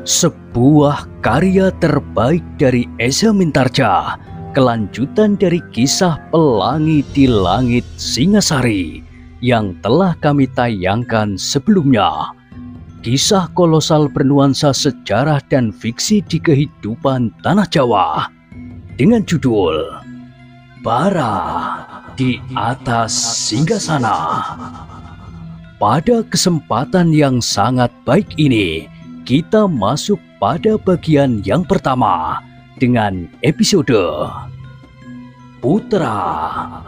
Sebuah karya terbaik dari Eza Mintarja, kelanjutan dari kisah Pelangi di Langit Singasari yang telah kami tayangkan sebelumnya. Kisah kolosal bernuansa sejarah dan fiksi di kehidupan tanah Jawa dengan judul Bara di Atas Singgasana. Pada kesempatan yang sangat baik ini, kita masuk pada bagian yang pertama dengan episode Putra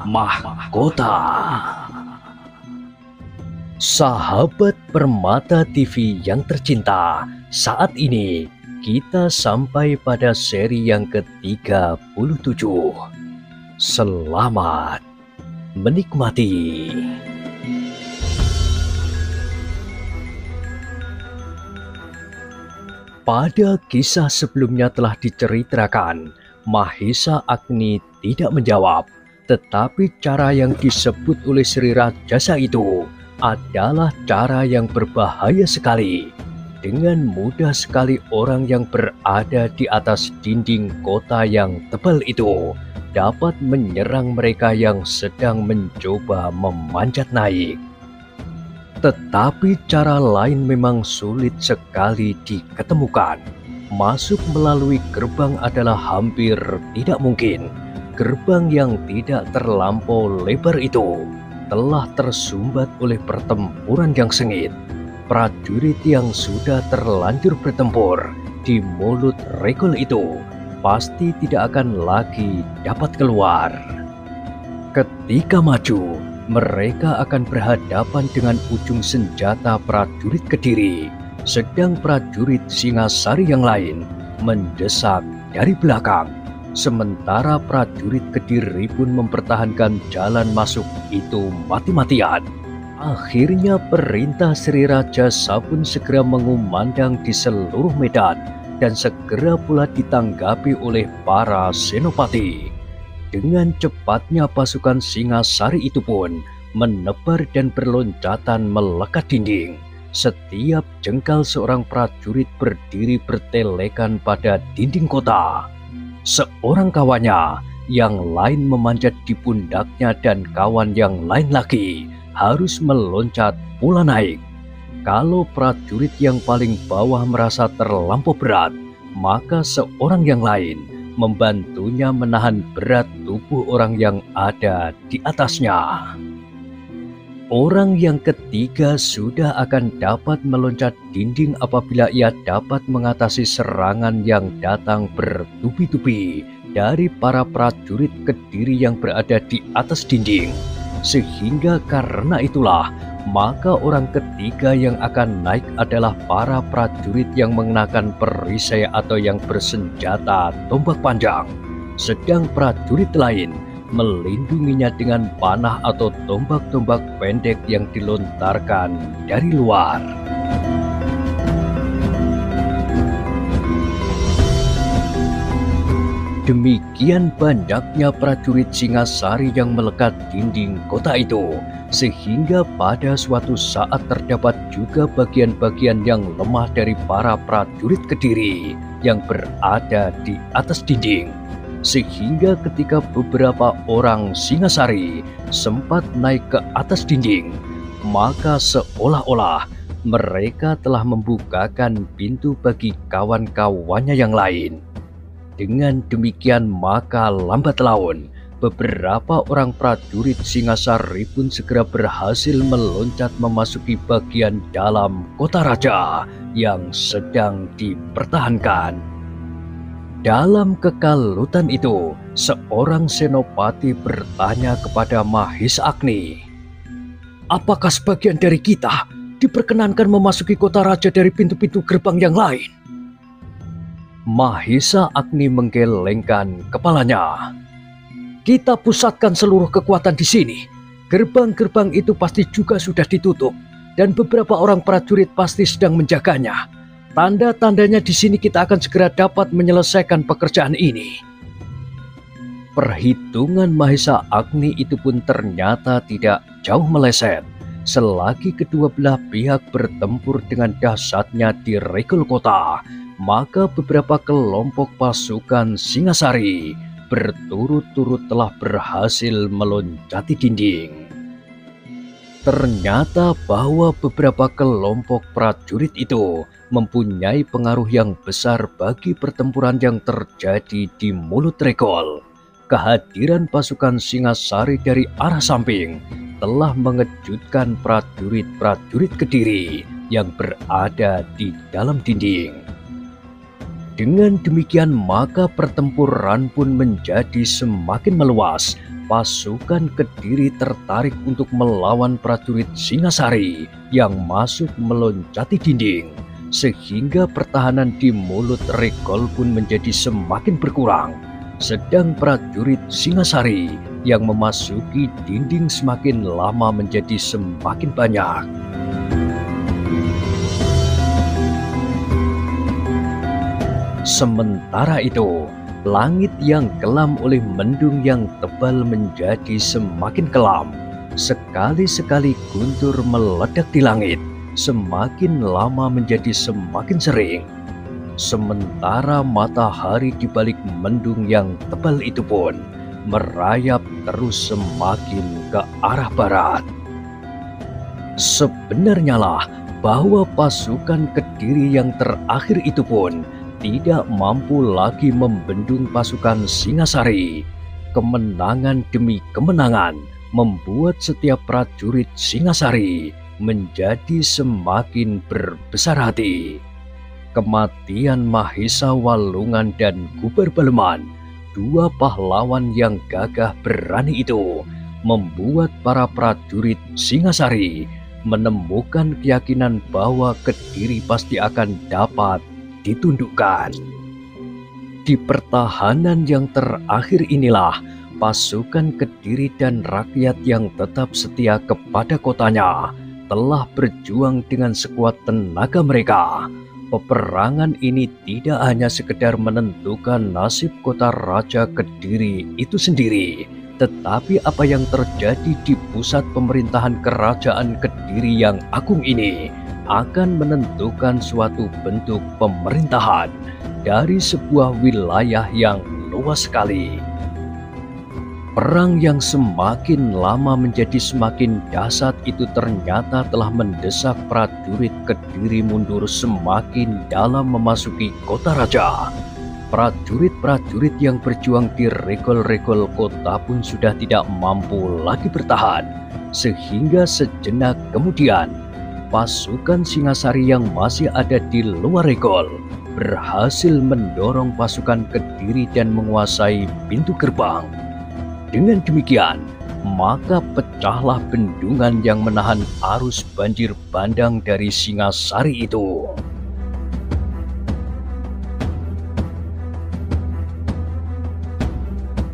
Mahkota. Sahabat Permata TV yang tercinta, saat ini kita sampai pada seri yang ke-37. Selamat menikmati. Pada kisah sebelumnya telah diceritakan, Mahesa Agni tidak menjawab, tetapi cara yang disebut oleh Sri Rajasa itu adalah cara yang berbahaya sekali. Dengan mudah sekali orang yang berada di atas dinding kota yang tebal itu dapat menyerang mereka yang sedang mencoba memanjat naik. Tetapi cara lain memang sulit sekali diketemukan. Masuk melalui gerbang adalah hampir tidak mungkin. Gerbang yang tidak terlampau lebar itu telah tersumbat oleh pertempuran yang sengit. Prajurit yang sudah terlanjur bertempur di mulut regol itu pasti tidak akan lagi dapat keluar. Ketika maju, mereka akan berhadapan dengan ujung senjata prajurit Kediri, sedang prajurit Singasari yang lain mendesak dari belakang. Sementara prajurit Kediri pun mempertahankan jalan masuk itu mati-matian. Akhirnya perintah Sri Rajasa pun segera mengumandang di seluruh medan dan segera pula ditanggapi oleh para senopati. Dengan cepatnya pasukan Singasari itu pun menebar dan berloncatan melekat dinding. Setiap jengkal seorang prajurit berdiri bertelekan pada dinding kota. Seorang kawannya yang lain memanjat di pundaknya dan kawan yang lain lagi harus meloncat pula naik. Kalau prajurit yang paling bawah merasa terlampau berat, maka seorang yang lain membantunya menahan berat tubuh orang yang ada di atasnya. Orang yang ketiga sudah akan dapat meloncat dinding apabila ia dapat mengatasi serangan yang datang bertubi-tubi dari para prajurit Kediri yang berada di atas dinding. Sehingga karena itulah, maka orang ketiga yang akan naik adalah para prajurit yang mengenakan perisai atau yang bersenjata tombak panjang. Sedang prajurit lain melindunginya dengan panah atau tombak-tombak pendek yang dilontarkan dari luar. Demikian banyaknya prajurit Singasari yang melekat dinding kota itu, sehingga pada suatu saat terdapat juga bagian-bagian yang lemah dari para prajurit Kediri yang berada di atas dinding. Sehingga ketika beberapa orang Singasari sempat naik ke atas dinding, maka seolah-olah mereka telah membukakan pintu bagi kawan-kawannya yang lain. Dengan demikian maka lambat laun beberapa orang prajurit Singasari pun segera berhasil meloncat memasuki bagian dalam kota raja yang sedang dipertahankan. Dalam kekalutan itu, seorang senopati bertanya kepada Mahesa Agni, "Apakah sebagian dari kita diperkenankan memasuki kota raja dari pintu-pintu gerbang yang lain?" Mahesa Agni menggelengkan kepalanya. "Kita pusatkan seluruh kekuatan di sini. Gerbang-gerbang itu pasti juga sudah ditutup dan beberapa orang prajurit pasti sedang menjaganya. Tanda-tandanya di sini kita akan segera dapat menyelesaikan pekerjaan ini." Perhitungan Mahesa Agni itu pun ternyata tidak jauh meleset. Selagi kedua belah pihak bertempur dengan dahsyatnya di regol kota, maka beberapa kelompok pasukan Singasari berturut-turut telah berhasil meloncati dinding. Ternyata bahwa beberapa kelompok prajurit itu mempunyai pengaruh yang besar bagi pertempuran yang terjadi di Mulut Regol. Kehadiran pasukan Singasari dari arah samping telah mengejutkan prajurit-prajurit Kediri yang berada di dalam dinding. Dengan demikian maka pertempuran pun menjadi semakin meluas. Pasukan Kediri tertarik untuk melawan prajurit Singasari yang masuk meloncati dinding, sehingga pertahanan di Mulut Regol pun menjadi semakin berkurang. Sedang prajurit Singasari yang memasuki dinding semakin lama menjadi semakin banyak. Sementara itu, langit yang kelam oleh mendung yang tebal menjadi semakin kelam. Sekali-sekali guntur meledak di langit, semakin lama menjadi semakin sering. Sementara matahari di balik mendung yang tebal itu pun merayap terus semakin ke arah barat. Sebenarnya lah bahwa pasukan Kediri yang terakhir itu pun tidak mampu lagi membendung pasukan Singasari. Kemenangan demi kemenangan membuat setiap prajurit Singasari menjadi semakin berbesar hati. Kematian Mahesa Walungan dan Gubar Baleman, dua pahlawan yang gagah berani itu, membuat para prajurit Singasari menemukan keyakinan bahwa Kediri pasti akan dapat ditundukkan. Di pertahanan yang terakhir inilah pasukan Kediri dan rakyat yang tetap setia kepada kotanya telah berjuang dengan sekuat tenaga mereka. Peperangan ini tidak hanya sekedar menentukan nasib kota Raja Kediri itu sendiri, tetapi apa yang terjadi di pusat pemerintahan Kerajaan Kediri yang agung ini akan menentukan suatu bentuk pemerintahan dari sebuah wilayah yang luas sekali. Perang yang semakin lama menjadi semakin dahsyat itu ternyata telah mendesak prajurit Kediri mundur semakin dalam memasuki kota raja. Prajurit-prajurit yang berjuang di regol-regol kota pun sudah tidak mampu lagi bertahan, sehingga sejenak kemudian pasukan Singasari yang masih ada di luar regol berhasil mendorong pasukan Kediri dan menguasai pintu gerbang. Dengan demikian, maka pecahlah bendungan yang menahan arus banjir bandang dari Singasari itu.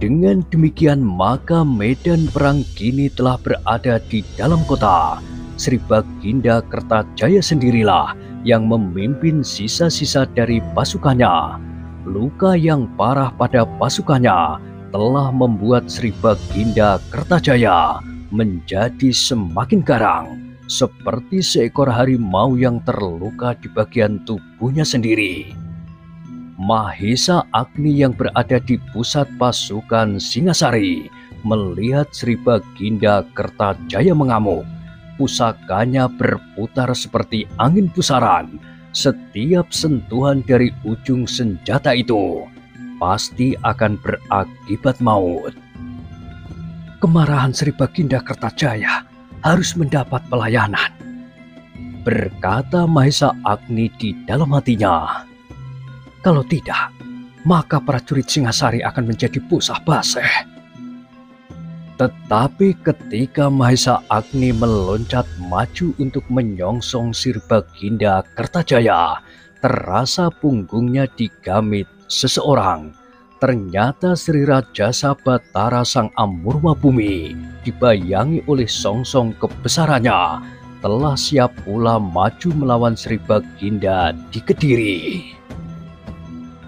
Dengan demikian, maka medan perang kini telah berada di dalam kota. Sri Baginda Kertajaya sendirilah yang memimpin sisa-sisa dari pasukannya. Luka yang parah pada pasukannya telah membuat Sri Baginda Kertajaya menjadi semakin garang, seperti seekor harimau yang terluka di bagian tubuhnya sendiri. Mahesa Agni yang berada di pusat pasukan Singasari melihat Sri Baginda Kertajaya mengamuk. Pusakanya berputar seperti angin pusaran. Setiap sentuhan dari ujung senjata itu pasti akan berakibat maut. Kemarahan Sri Baginda Kertajaya harus mendapat pelayanan, berkata Mahesa Agni di dalam hatinya. Kalau tidak, maka prajurit Singasari akan menjadi pusah basah. Tetapi ketika Mahesa Agni meloncat maju untuk menyongsong Sri Baginda Kertajaya, terasa punggungnya digamit seseorang. Ternyata Sri Rajasa Batara Sang Amurwa Bumi, dibayangi oleh songsong kebesarannya, telah siap pula maju melawan Sri Baginda di Kediri.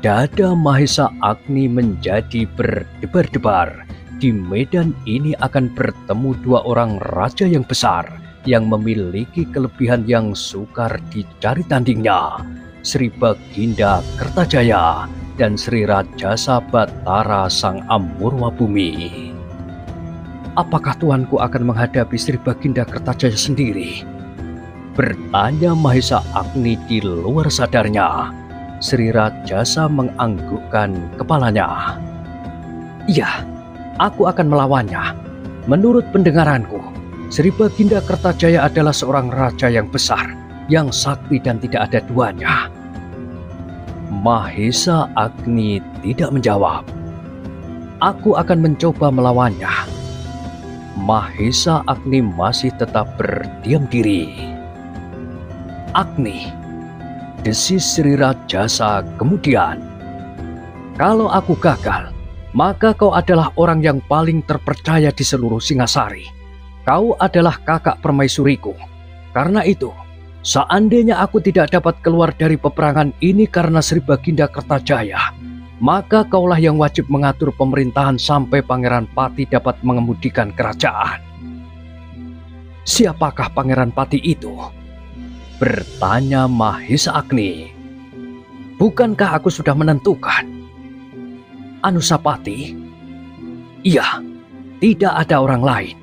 Dada Mahesa Agni menjadi berdebar-debar. Di medan ini akan bertemu dua orang raja yang besar yang memiliki kelebihan yang sukar dicari tandingnya. Sri Baginda Kertajaya dan Sri Rajasa Batara Sang Amurwa Bumi. Apakah tuanku akan menghadapi Sri Baginda Kertajaya sendiri? Bertanya Mahesa Agni di luar sadarnya. Sri Rajasa menganggukkan kepalanya. Iya, aku akan melawannya. Menurut pendengaranku, Sri Baginda Kertajaya adalah seorang raja yang besar, yang sakti dan tidak ada duanya. Mahesa Agni tidak menjawab. Aku akan mencoba melawannya. Mahesa Agni masih tetap berdiam diri. Agni, desis Sri Rajasa kemudian. Kalau aku gagal, maka kau adalah orang yang paling terpercaya di seluruh Singasari. Kau adalah kakak permaisuriku. Karena itu, seandainya aku tidak dapat keluar dari peperangan ini karena Sri Baginda Kertajaya, maka kaulah yang wajib mengatur pemerintahan sampai Pangeran Pati dapat mengemudikan kerajaan. Siapakah Pangeran Pati itu? Bertanya Mahesa Agni. Bukankah aku sudah menentukan? Anusapati? Iya, tidak ada orang lain.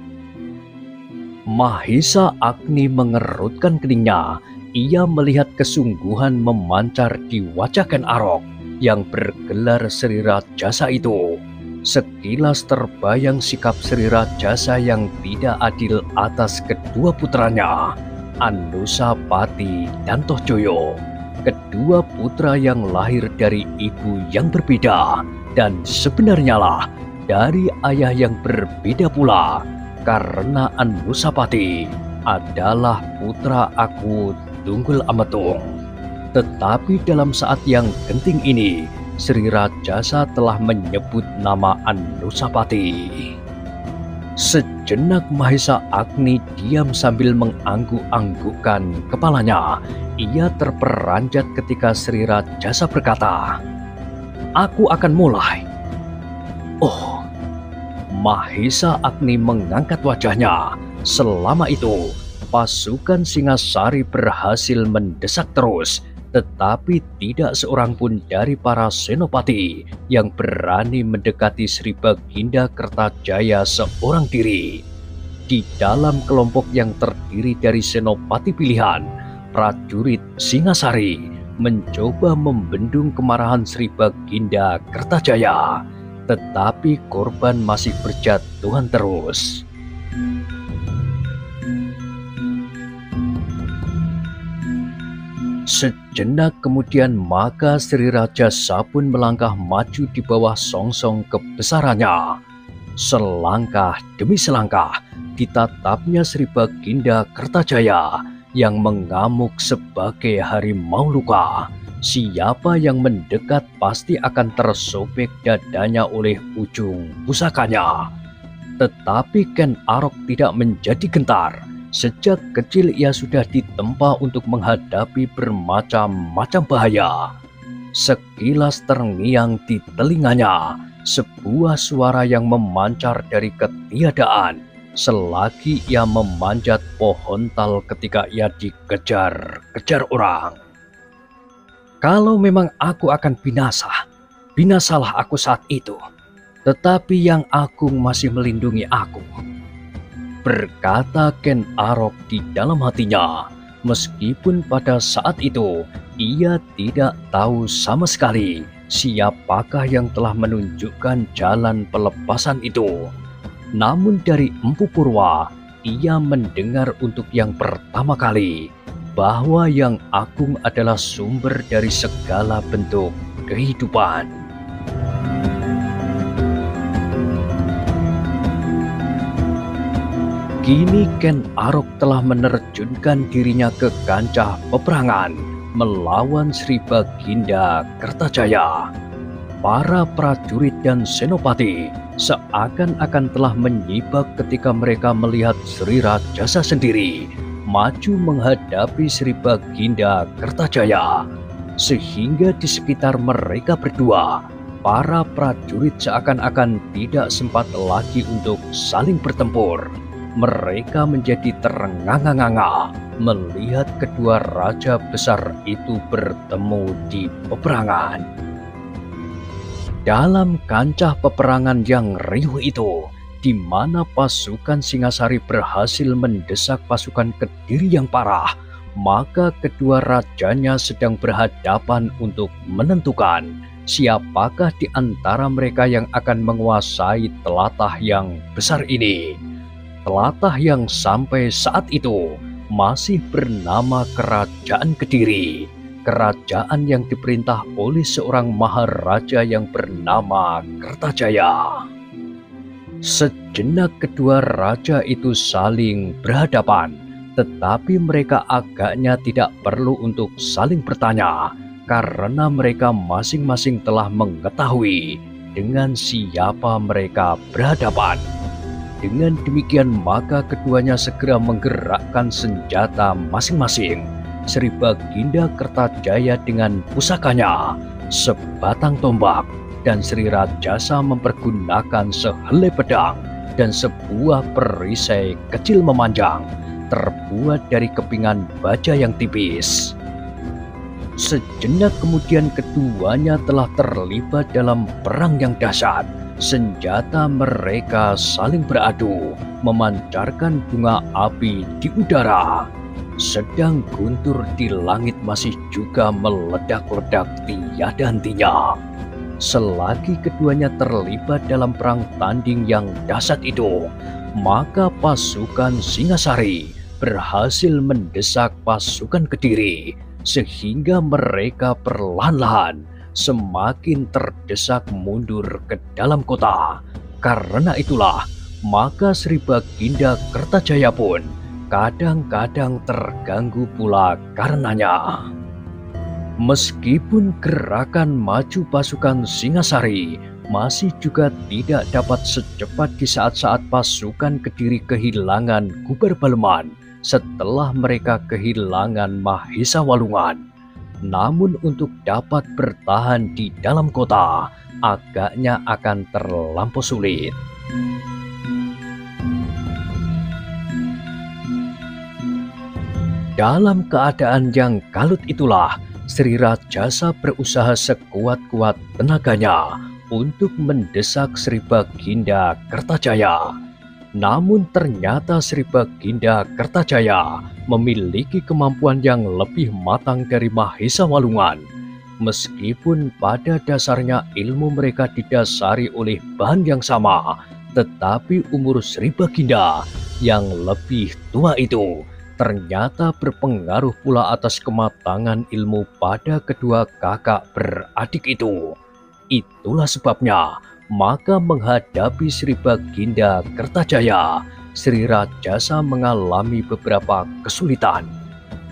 Mahesa Agni mengerutkan keningnya. Ia melihat kesungguhan memancar di wajah Ken Arok yang bergelar Sri Rajasa itu. Sekilas terbayang sikap Sri Rajasa yang tidak adil atas kedua putranya, Anusapati dan Tohjoyo. Kedua putra yang lahir dari ibu yang berbeda dan sebenarnya lah dari ayah yang berbeda pula, karena Anusapati adalah putra aku Tunggul Ametung. Tetapi dalam saat yang genting ini, Sri Rajasa telah menyebut nama Anusapati. Sejenak Mahesa Agni diam sambil mengangguk-anggukkan kepalanya. Ia terperanjat ketika Sri Rajasa berkata, "Aku akan mulai." Oh, Mahesa Agni mengangkat wajahnya. Selama itu, pasukan Singasari berhasil mendesak terus, tetapi tidak seorang pun dari para senopati yang berani mendekati Sri Baginda Kertajaya seorang diri. Di dalam kelompok yang terdiri dari senopati pilihan, prajurit Singasari mencoba membendung kemarahan Sri Baginda Kertajaya, tetapi korban masih berjatuhan terus. Sejenak kemudian maka Sri Rajasa pun melangkah maju di bawah songsong kebesarannya. Selangkah demi selangkah ditatapnya Sri Baginda Kertajaya yang mengamuk sebagai harimau luka. Siapa yang mendekat pasti akan tersobek dadanya oleh ujung pusakanya. Tetapi Ken Arok tidak menjadi gentar. Sejak kecil ia sudah ditempa untuk menghadapi bermacam-macam bahaya. Sekilas terngiang di telinganya sebuah suara yang memancar dari ketiadaan selagi ia memanjat pohon tal ketika ia dikejar-kejar orang. Kalau memang aku akan binasa, binasalah aku saat itu. Tetapi yang agung masih melindungi aku, berkata Ken Arok di dalam hatinya. Meskipun pada saat itu ia tidak tahu sama sekali siapakah yang telah menunjukkan jalan pelepasan itu. Namun dari Empu Purwa ia mendengar untuk yang pertama kali bahwa yang agung adalah sumber dari segala bentuk kehidupan. Kini Ken Arok telah menerjunkan dirinya ke kancah peperangan melawan Sri Baginda Kertajaya. Para prajurit dan senopati seakan-akan telah menyibak ketika mereka melihat Sri Rajasa sendiri maju menghadapi Sri Baginda Kertajaya. Sehingga di sekitar mereka berdua, para prajurit seakan-akan tidak sempat lagi untuk saling bertempur. Mereka menjadi terengah-engah melihat kedua raja besar itu bertemu di peperangan. Dalam kancah peperangan yang riuh itu, di mana pasukan Singasari berhasil mendesak pasukan Kediri yang parah, maka kedua rajanya sedang berhadapan untuk menentukan siapakah di antara mereka yang akan menguasai telatah yang besar ini. Telatah yang sampai saat itu masih bernama Kerajaan Kediri. Kerajaan yang diperintah oleh seorang maharaja yang bernama Kertajaya. Sejenak kedua raja itu saling berhadapan, tetapi mereka agaknya tidak perlu untuk saling bertanya, karena mereka masing-masing telah mengetahui dengan siapa mereka berhadapan. Dengan demikian maka keduanya segera menggerakkan senjata masing-masing. Sri Baginda Kertajaya dengan pusakanya, sebatang tombak, dan Sri Rajasa mempergunakan sehelai pedang dan sebuah perisai kecil memanjang, terbuat dari kepingan baja yang tipis. Sejenak kemudian keduanya telah terlibat dalam perang yang dahsyat. Senjata mereka saling beradu, memancarkan bunga api di udara. Sedang guntur di langit masih juga meledak-ledak tiada hentinya. Selagi keduanya terlibat dalam perang tanding yang dahsyat itu, maka pasukan Singasari berhasil mendesak pasukan Kediri, sehingga mereka perlahan-lahan semakin terdesak mundur ke dalam kota. Karena itulah, maka Sri Baginda Kertajaya pun kadang-kadang terganggu pula karenanya. Meskipun gerakan maju pasukan Singasari masih juga tidak dapat secepat di saat-saat pasukan Kediri kehilangan Gubar Baleman setelah mereka kehilangan Mahesa Walungan. Namun untuk dapat bertahan di dalam kota agaknya akan terlampau sulit. Dalam keadaan yang kalut itulah, Sri Rajasa berusaha sekuat-kuat tenaganya untuk mendesak Sri Baginda Kertajaya. Namun ternyata Sri Baginda Kertajaya memiliki kemampuan yang lebih matang dari Mahesa Walungan. Meskipun pada dasarnya ilmu mereka didasari oleh bahan yang sama, tetapi umur Sri Baginda yang lebih tua itu ternyata berpengaruh pula atas kematangan ilmu pada kedua kakak beradik itu. Itulah sebabnya, maka menghadapi Sri Baginda Kertajaya, Sri Rajasa mengalami beberapa kesulitan.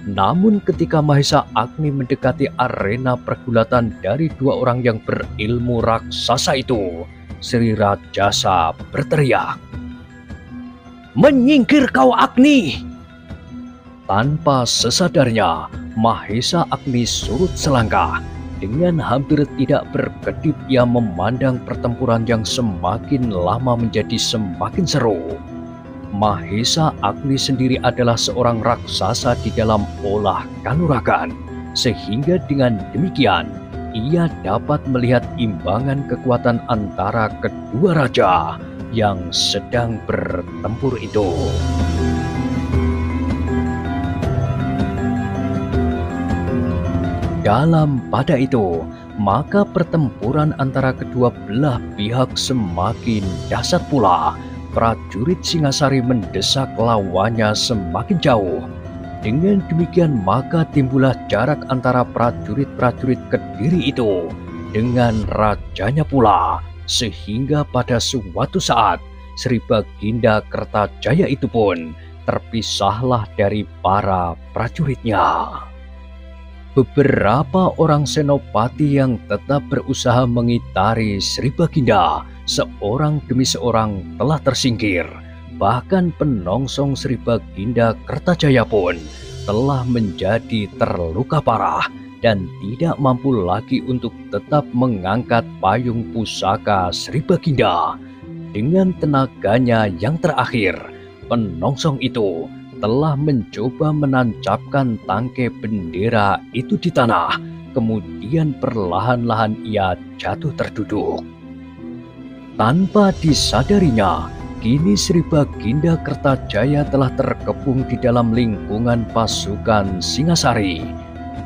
Namun ketika Mahesa Agni mendekati arena pergulatan dari dua orang yang berilmu raksasa itu, Sri Rajasa berteriak, "Menyingkir kau Agni!" Tanpa sesadarnya, Mahesa Agni surut selangkah. Dengan hampir tidak berkedip ia memandang pertempuran yang semakin lama menjadi semakin seru. Mahesa Agni sendiri adalah seorang raksasa di dalam olah kanuragan, sehingga dengan demikian ia dapat melihat imbangan kekuatan antara kedua raja yang sedang bertempur itu. Dalam pada itu, maka pertempuran antara kedua belah pihak semakin dahsyat pula. Prajurit Singasari mendesak lawannya semakin jauh. Dengan demikian maka timbullah jarak antara prajurit-prajurit Kediri itu dengan rajanya pula. Sehingga pada suatu saat Sri Baginda Kertajaya itu pun terpisahlah dari para prajuritnya. Beberapa orang senopati yang tetap berusaha mengitari Sri Baginda, seorang demi seorang telah tersingkir. Bahkan penongsong Sri Baginda Kertajaya pun telah menjadi terluka parah dan tidak mampu lagi untuk tetap mengangkat payung pusaka Sri Baginda. Dengan tenaganya yang terakhir, penongsong itu telah mencoba menancapkan tangkai bendera itu di tanah. Kemudian perlahan-lahan ia jatuh terduduk. Tanpa disadarinya, kini Sri Baginda Kertajaya telah terkepung di dalam lingkungan pasukan Singasari.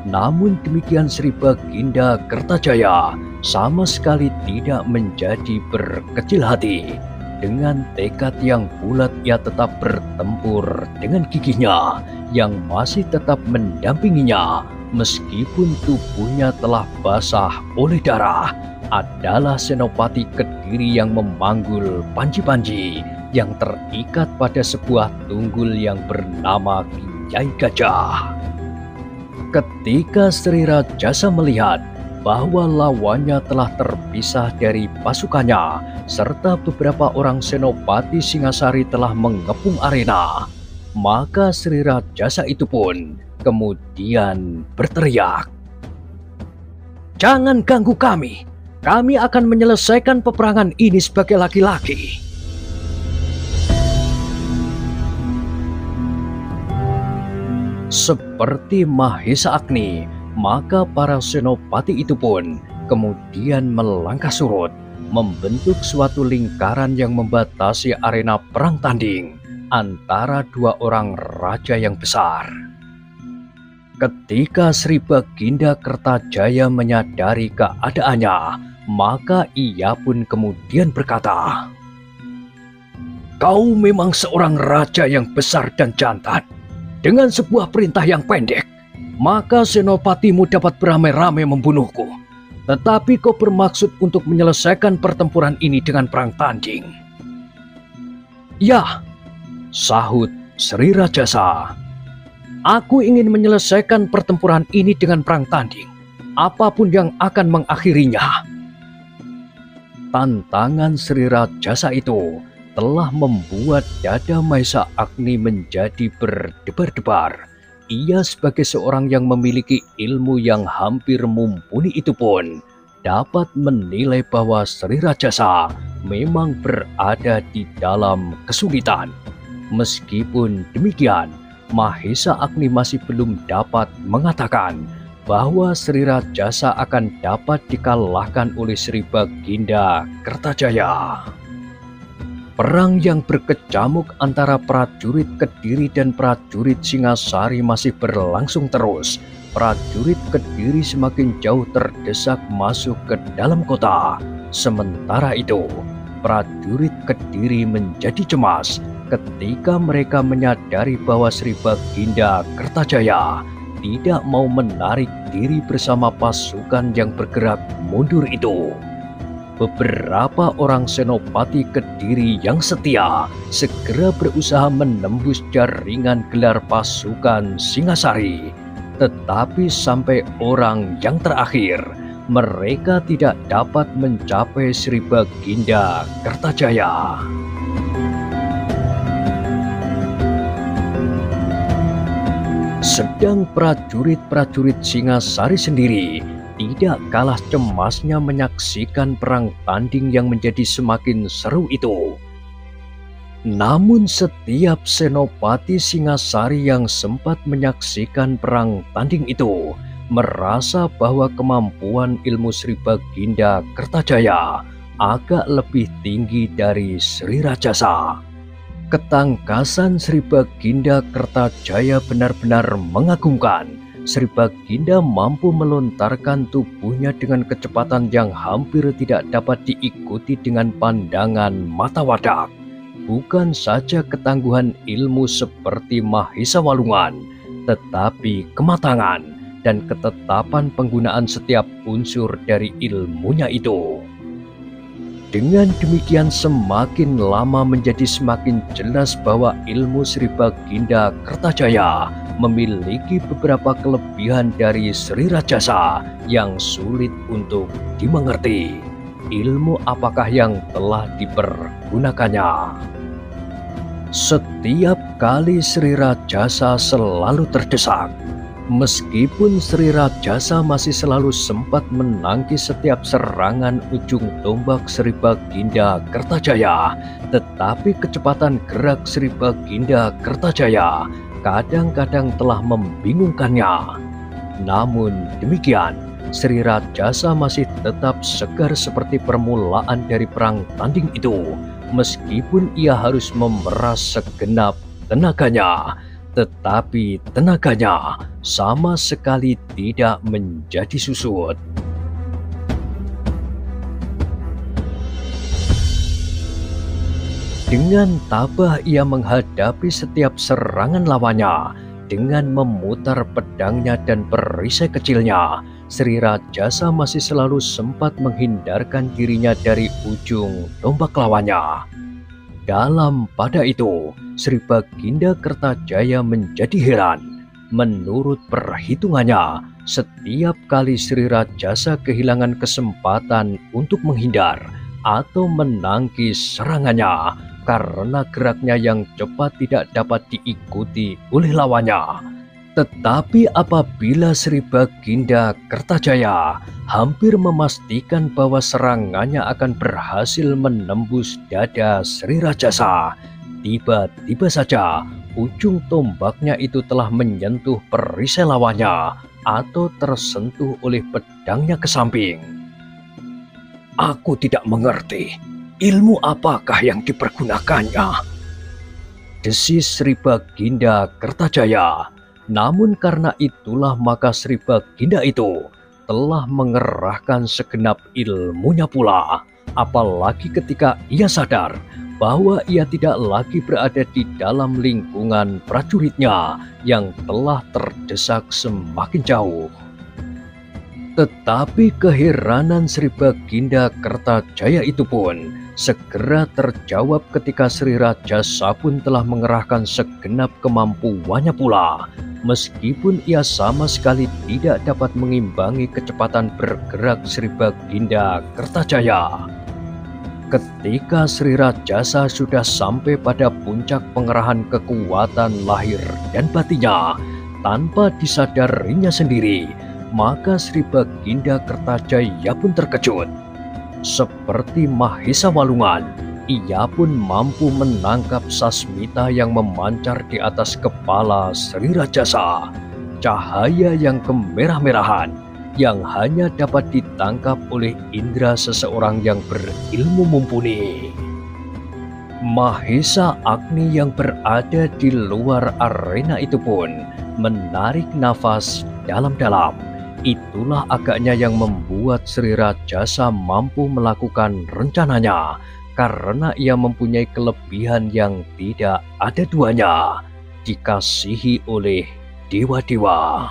Namun demikian Sri Baginda Kertajaya sama sekali tidak menjadi berkecil hati. Dengan tekad yang bulat ia tetap bertempur dengan gigihnya yang masih tetap mendampinginya meskipun tubuhnya telah basah oleh darah. Adalah Senopati Kediri yang memanggul panji-panji yang terikat pada sebuah tunggul yang bernama Kiai Gajah. Ketika Sri Rajasa melihat bahwa lawannya telah terpisah dari pasukannya serta beberapa orang Senopati Singasari telah mengepung arena, maka Sri Rajasa itu pun kemudian berteriak, "Jangan ganggu kami! Kami akan menyelesaikan peperangan ini sebagai laki-laki." Seperti Mahesa Agni, maka para senopati itu pun kemudian melangkah surut, membentuk suatu lingkaran yang membatasi arena perang tanding antara dua orang raja yang besar. Ketika Sri Baginda Kertajaya menyadari keadaannya, maka ia pun kemudian berkata, "Kau memang seorang raja yang besar dan jantan. Dengan sebuah perintah yang pendek, maka senopatimu dapat beramai-ramai membunuhku. Tetapi kau bermaksud untuk menyelesaikan pertempuran ini dengan perang tanding." "Ya," sahut Sri Rajasa, "aku ingin menyelesaikan pertempuran ini dengan perang tanding, apapun yang akan mengakhirinya." Tantangan Sri Rajasa itu telah membuat dada Mahesa Agni menjadi berdebar-debar. Ia sebagai seorang yang memiliki ilmu yang hampir mumpuni itu pun dapat menilai bahwa Sri Rajasa memang berada di dalam kesulitan. Meskipun demikian, Mahesa Agni masih belum dapat mengatakan bahwa Sri Rajasa akan dapat dikalahkan oleh Sri Baginda Kertajaya. Perang yang berkecamuk antara prajurit Kediri dan prajurit Singasari masih berlangsung terus. Prajurit Kediri semakin jauh terdesak masuk ke dalam kota. Sementara itu, prajurit Kediri menjadi cemas ketika mereka menyadari bahwa Sri Baginda Kertajaya tidak mau menarik diri bersama pasukan yang bergerak mundur itu. Beberapa orang senopati Kediri yang setia segera berusaha menembus jaringan gelar pasukan Singasari. Tetapi sampai orang yang terakhir, mereka tidak dapat mencapai Sri Baginda Kertajaya. Sedang prajurit-prajurit Singasari sendiri tidak kalah cemasnya menyaksikan perang tanding yang menjadi semakin seru itu. Namun setiap senopati Singasari yang sempat menyaksikan perang tanding itu merasa bahwa kemampuan ilmu Sri Baginda Kertajaya agak lebih tinggi dari Sri Rajasa. Ketangkasan Sri Baginda Kertajaya benar-benar mengagumkan. Sri Baginda mampu melontarkan tubuhnya dengan kecepatan yang hampir tidak dapat diikuti dengan pandangan mata wadak. Bukan saja ketangguhan ilmu seperti Mahesa Walungan, tetapi kematangan dan ketetapan penggunaan setiap unsur dari ilmunya itu. Dengan demikian semakin lama menjadi semakin jelas bahwa ilmu Sri Baginda Kertajaya memiliki beberapa kelebihan dari Sri Rajasa yang sulit untuk dimengerti. Ilmu apakah yang telah dipergunakannya? Setiap kali Sri Rajasa selalu terdesak. Meskipun Sri Rajasa masih selalu sempat menangkis setiap serangan ujung tombak Sri Baginda Kertajaya, tetapi kecepatan gerak Sri Baginda Kertajaya kadang-kadang telah membingungkannya. Namun demikian, Sri Rajasa masih tetap segar seperti permulaan dari perang tanding itu, meskipun ia harus memeras segenap tenaganya. Tetapi tenaganya sama sekali tidak menjadi susut. Dengan tabah ia menghadapi setiap serangan lawannya. Dengan memutar pedangnya dan perisai kecilnya, Sri Rajasa masih selalu sempat menghindarkan dirinya dari ujung tombak lawannya. Dalam pada itu, Sri Baginda Kertajaya menjadi heran. Menurut perhitungannya, setiap kali Sri Rajasa kehilangan kesempatan untuk menghindar atau menangkis serangannya, karena geraknya yang cepat tidak dapat diikuti oleh lawannya. Tetapi apabila Sri Baginda Kertajaya hampir memastikan bahwa serangannya akan berhasil menembus dada Sri Rajasa, tiba-tiba saja ujung tombaknya itu telah menyentuh perisai lawannya atau tersentuh oleh pedangnya ke samping. "Aku tidak mengerti. Ilmu apakah yang dipergunakannya?" desis Sri Baginda Kertajaya. Namun karena itulah maka Sri Baginda itu telah mengerahkan segenap ilmunya pula. Apalagi ketika ia sadar bahwa ia tidak lagi berada di dalam lingkungan prajuritnya yang telah terdesak semakin jauh. Tetapi keheranan Sri Baginda Kertajaya itu pun segera terjawab ketika Sri Rajasa pun telah mengerahkan segenap kemampuannya pula, meskipun ia sama sekali tidak dapat mengimbangi kecepatan bergerak Sri Baginda Kertajaya. Ketika Sri Rajasa sudah sampai pada puncak pengerahan kekuatan lahir dan batinnya, tanpa disadarinya sendiri, maka Sri Baginda Kertajaya pun terkejut. Seperti Mahesa Walungan, ia pun mampu menangkap sasmita yang memancar di atas kepala Sri Rajasa. Cahaya yang kemerah-merahan yang hanya dapat ditangkap oleh indera seseorang yang berilmu mumpuni. Mahesa Agni yang berada di luar arena itu pun menarik nafas dalam-dalam. Itulah agaknya yang membuat Sri Rajasa mampu melakukan rencananya, karena ia mempunyai kelebihan yang tidak ada duanya, dikasihi oleh dewa-dewa.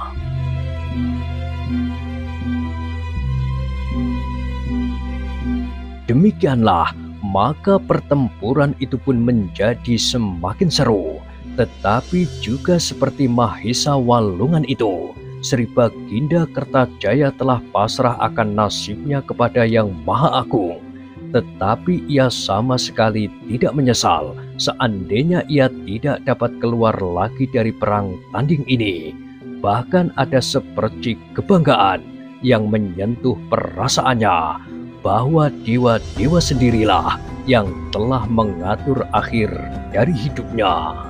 Demikianlah, maka pertempuran itu pun menjadi semakin seru. Tetapi juga seperti Mahesa Walungan itu, Sri Baginda Kertajaya telah pasrah akan nasibnya kepada Yang Maha Agung. Tetapi ia sama sekali tidak menyesal seandainya ia tidak dapat keluar lagi dari perang tanding ini. Bahkan ada sepercik kebanggaan yang menyentuh perasaannya bahwa dewa-dewa sendirilah yang telah mengatur akhir dari hidupnya.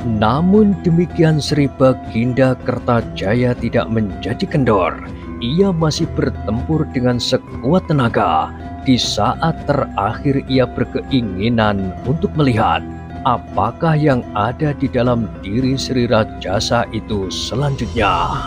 Namun demikian Sri Baginda Kertajaya tidak menjadi kendor. Ia masih bertempur dengan sekuat tenaga. Di saat terakhir ia berkeinginan untuk melihat apakah yang ada di dalam diri Sri Rajasa itu selanjutnya.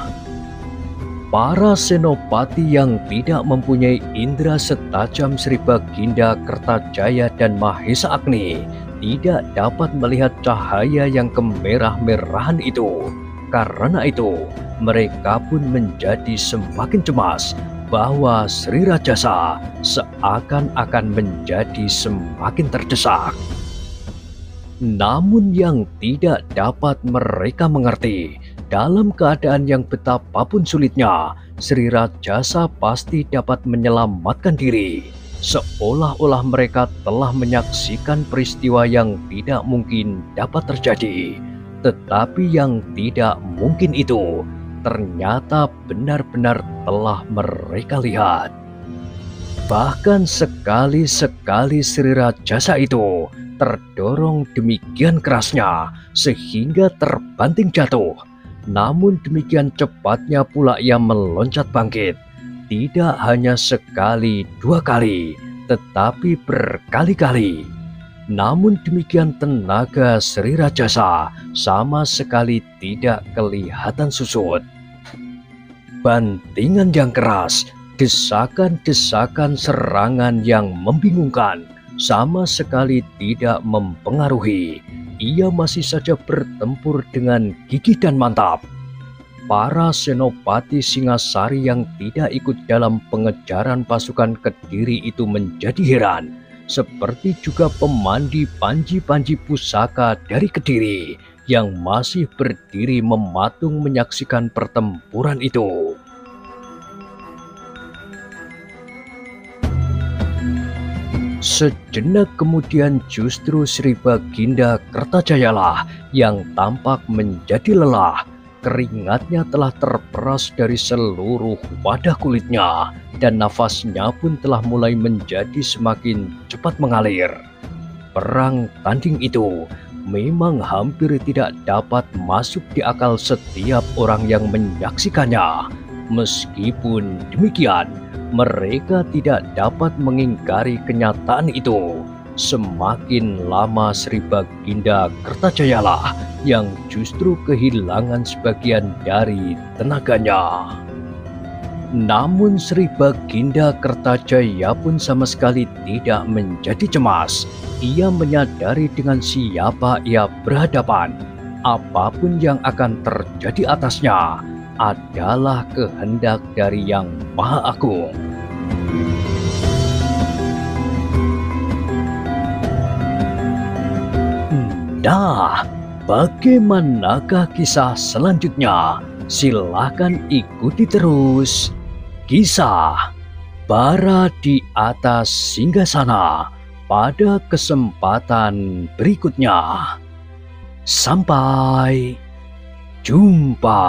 Para senopati yang tidak mempunyai indera setajam Sri Baginda Kertajaya dan Mahesa Agni tidak dapat melihat cahaya yang kemerah-merahan itu. Karena itu, mereka pun menjadi semakin cemas bahwa Sri Rajasa seakan-akan menjadi semakin terdesak. Namun yang tidak dapat mereka mengerti, dalam keadaan yang betapapun sulitnya, Sri Rajasa pasti dapat menyelamatkan diri. Seolah-olah mereka telah menyaksikan peristiwa yang tidak mungkin dapat terjadi. Tetapi yang tidak mungkin itu ternyata benar-benar telah mereka lihat. Bahkan sekali-sekali Sri Rajasa itu terdorong demikian kerasnya sehingga terbanting jatuh. Namun demikian cepatnya pula ia meloncat bangkit. Tidak hanya sekali dua kali, tetapi berkali-kali. Namun demikian tenaga Sri Rajasa sama sekali tidak kelihatan susut. Bantingan yang keras, desakan-desakan serangan yang membingungkan sama sekali tidak mempengaruhi. Ia masih saja bertempur dengan gigih dan mantap. Para senopati Singasari yang tidak ikut dalam pengejaran pasukan Kediri itu menjadi heran, seperti juga pemandi panji-panji pusaka dari Kediri yang masih berdiri mematung menyaksikan pertempuran itu. Sejenak kemudian justru Sri Baginda Kertajayalah yang tampak menjadi lelah. Keringatnya telah terperas dari seluruh wadah kulitnya dan nafasnya pun telah mulai menjadi semakin cepat mengalir. Perang tanding itu memang hampir tidak dapat masuk di akal setiap orang yang menyaksikannya. Meskipun demikian, mereka tidak dapat mengingkari kenyataan itu. Semakin lama Sri Baginda Kertajayalah yang justru kehilangan sebagian dari tenaganya. Namun Sri Baginda Kertajaya pun sama sekali tidak menjadi cemas. Ia menyadari dengan siapa ia berhadapan. Apapun yang akan terjadi atasnya adalah kehendak dari Yang Maha Agung. Nah, bagaimanakah kisah selanjutnya? Silahkan ikuti terus. Kisah Bara di Atas Singgasana pada kesempatan berikutnya. Sampai jumpa.